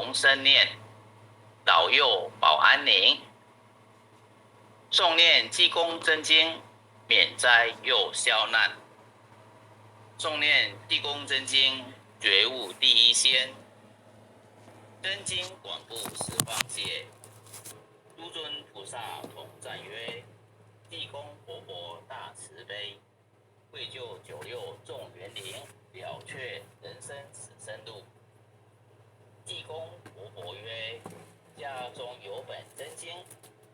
同生念，老幼保安宁。诵念济公真经，免灾又消难。诵念济公真经，觉悟第一仙。真经广布十方界，诸尊菩萨同赞曰：济公活佛大慈悲，为救96众园灵，了却人生死生路。济公活佛曰：家中有本真经，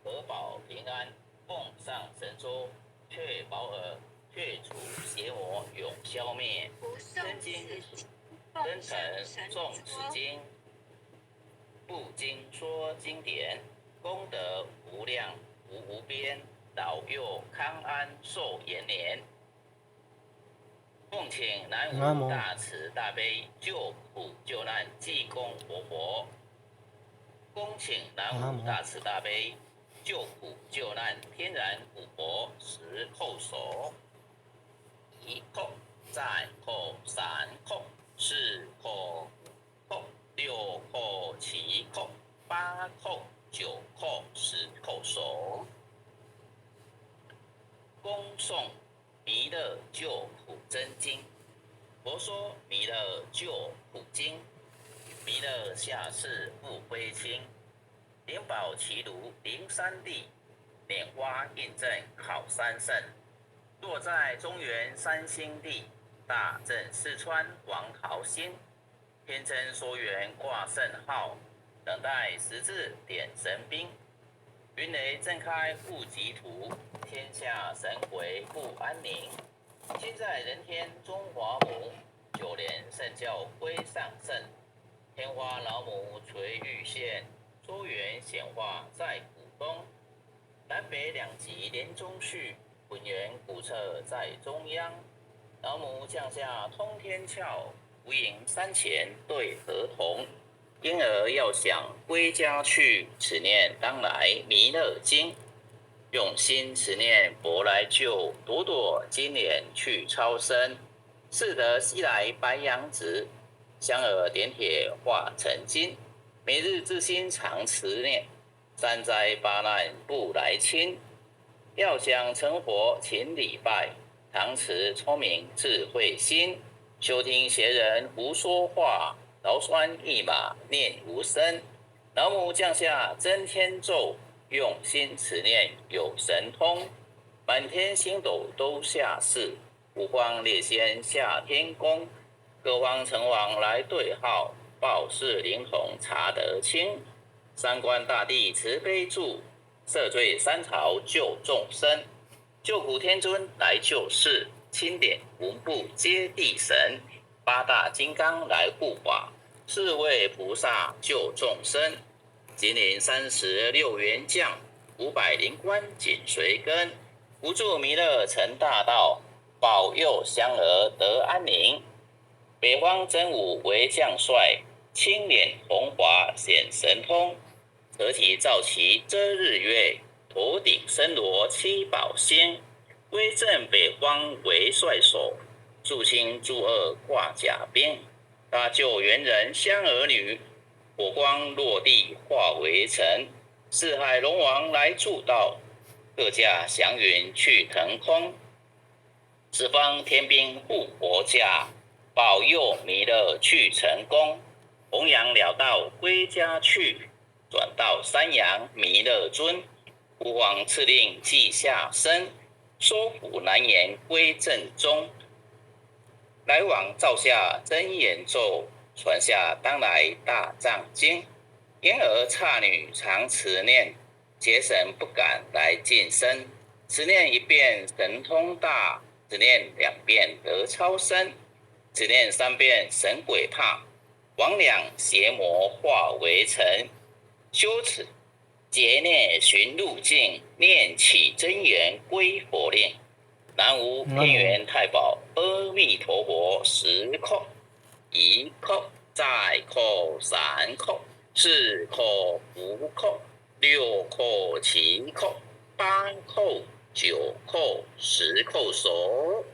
可保平安，奉上神州，确保尔，去除邪魔，永消灭。真经真诚诵此经，布经说经典，功德无量无边，老幼康安寿延年。奉请南无大慈大悲救苦救难济公活佛，恭请南无大慈大悲救苦救难天然古佛10叩首，1叩，再叩，3叩，4叩，5叩，6叩，7叩，8叩，9叩，10叩首。恭诵弥勒救苦真经。佛说弥勒救苦经，弥勒下世不归亲，灵宝齐炉灵三地，拈花印证靠三圣。落在中原三星地，大正四川王桃心。天真说缘挂圣号，等待十字点神兵。云雷震开护疾图，天下神鬼不安宁。今在人天中华母，9年圣教归上圣。天花老母垂玉线，周圆显化在古东。南北两极连中续，浑圆古册在中央。老母降下通天窍，无影山前对河童。婴儿要想归家去，此念当来弥勒经。用心持念佛来救，朵朵金莲去超生。适得西来白羊子，香耳点铁化成金。每日至心常持念，三灾八难不来侵。要想成佛勤礼拜，常持聪明智慧心。休听邪人胡说话，劳酸一马念无声。老母降下真天咒，用心持念有神通。满天星斗都下世，五方列仙下天宫。各方成王来对号，报事灵统查得清。三官大帝慈悲助，赦罪三朝救众生。救苦天尊来救世，钦点文部接地神。8大金刚来护法，4位菩萨救众生。金陵36员将，500灵官紧随跟。扶助弥勒成大道，保佑香儿得安宁。北方真武为将帅，青脸红华显神通。合体造旗遮日月，头顶身罗七宝星。威震北方为帅首，肃清诸恶挂甲兵。搭救猿人香儿女，火光落地化为尘。四海龙王来助道，各驾祥云去腾空。四方天兵护国家，保佑弥勒去成功。弘扬了道归家去，转到山阳弥勒尊。吾皇敕令记下生，说服难言归正宗。来往照下真言咒，传下当来大藏经。婴儿刹女常持念，结神不敢来近身。持念一遍神通大，持念2遍得超生。持念3遍神鬼怕，魍魉邪魔化为尘。修此劫孽寻路径，念起真言归佛令。南无天元太保阿弥陀佛10叩，1叩，再叩，3叩，4叩，5叩，6叩，7叩，8叩，9叩，10叩首。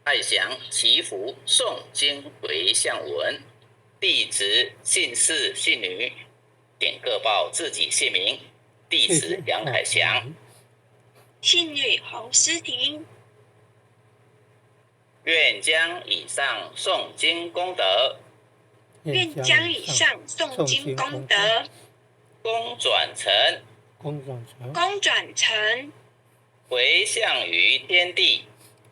爱祥祈福诵经回向文，弟子姓氏姓女，点个报自己姓名。弟子杨凯祥，姓女洪诗婷。愿将以上诵经功德，愿将以上诵经功德，功转成，回向于天地，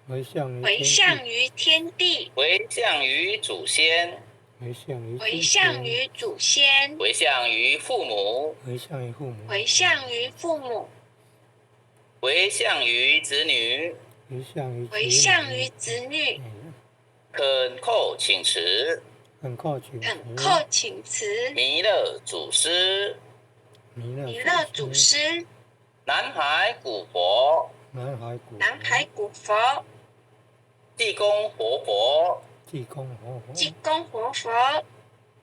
回向于天地，回向于祖先，回向于祖先，回向于父母，回向于父母，回向于子女，回向于子女，恳叩请辞，弥勒祖师，南海古佛，济公活佛，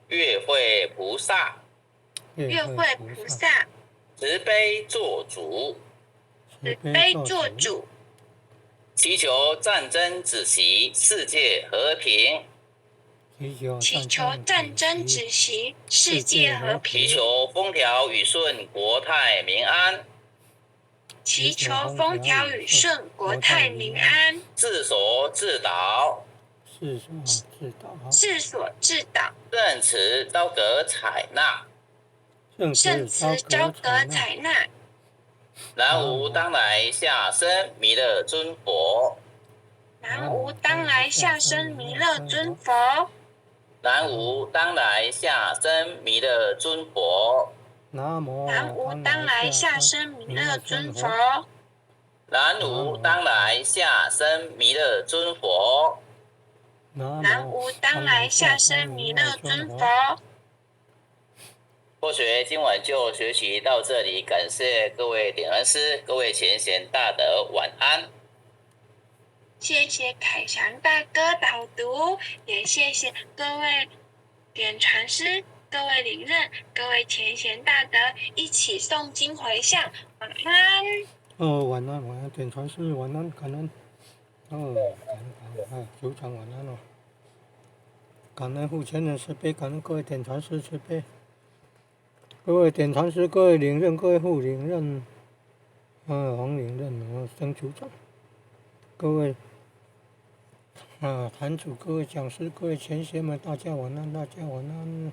月会菩萨，慈悲做主，祈求战争止息，世界和平。祈求战争止息，世界和平。祈求风调雨顺，国泰民安。祈求风调雨顺，国泰民安。自所自导，圣慈昭格采纳，南无当来下生弥勒尊佛，南无当来下生弥勒尊佛，南无当来下生弥勒尊佛，南无当来下生弥勒尊佛，南无当来下生弥勒尊佛，南无当来下生弥勒尊佛。佛学今晚就学习到这里，感谢各位点传师、各位前贤大德，晚安。谢谢凯翔大哥导读，也谢谢各位点传师、各位领任、各位前贤大德一起诵经回向，晚安。晚安，点传师晚安，感恩。组长晚安哦。感恩护前人慈悲，感恩各位点传师慈悲。各位点传师、各位领任、各位副领任、黄领任、曾组长、各位坛主、各位讲师、各位前贤们，大家晚安，大家晚安。